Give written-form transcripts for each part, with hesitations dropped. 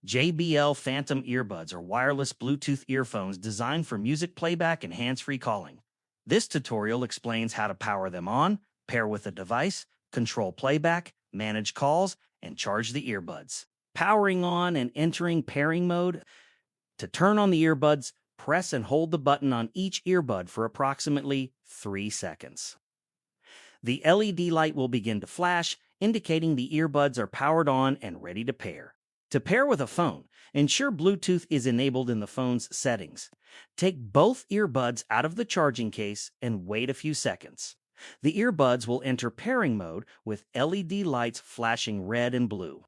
JBL Phantom Earbuds are wireless Bluetooth earphones designed for music playback and hands-free calling. This tutorial explains how to power them on, pair with a device, control playback, manage calls, and charge the earbuds. Powering on and entering pairing mode. To turn on the earbuds, press and hold the button on each earbud for approximately 3 seconds. The LED light will begin to flash, indicating the earbuds are powered on and ready to pair. To pair with a phone, ensure Bluetooth is enabled in the phone's settings. Take both earbuds out of the charging case and wait a few seconds. The earbuds will enter pairing mode with LED lights flashing red and blue.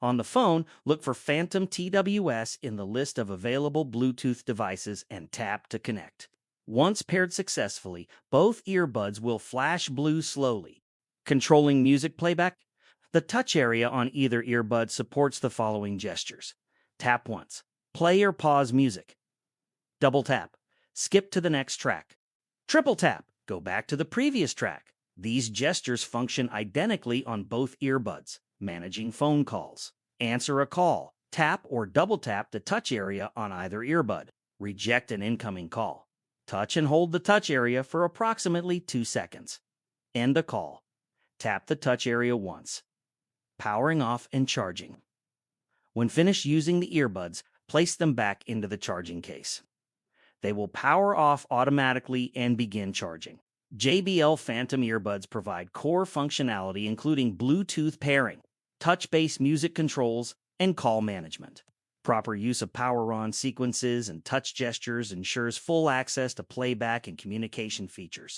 On the phone, look for Phantom TWS in the list of available Bluetooth devices and tap to connect. Once paired successfully, both earbuds will flash blue slowly. Controlling music playback? The touch area on either earbud supports the following gestures. Tap once. Play or pause music. Double tap. Skip to the next track. Triple tap. Go back to the previous track. These gestures function identically on both earbuds. Managing phone calls. Answer a call. Tap or double tap the touch area on either earbud. Reject an incoming call. Touch and hold the touch area for approximately 2 seconds. End a call. Tap the touch area once. Powering off and charging. When finished using the earbuds, place them back into the charging case. They will power off automatically and begin charging. JBL Phantom Earbuds provide core functionality including Bluetooth pairing, touch-based music controls, and call management. Proper use of power-on sequences and touch gestures ensures full access to playback and communication features.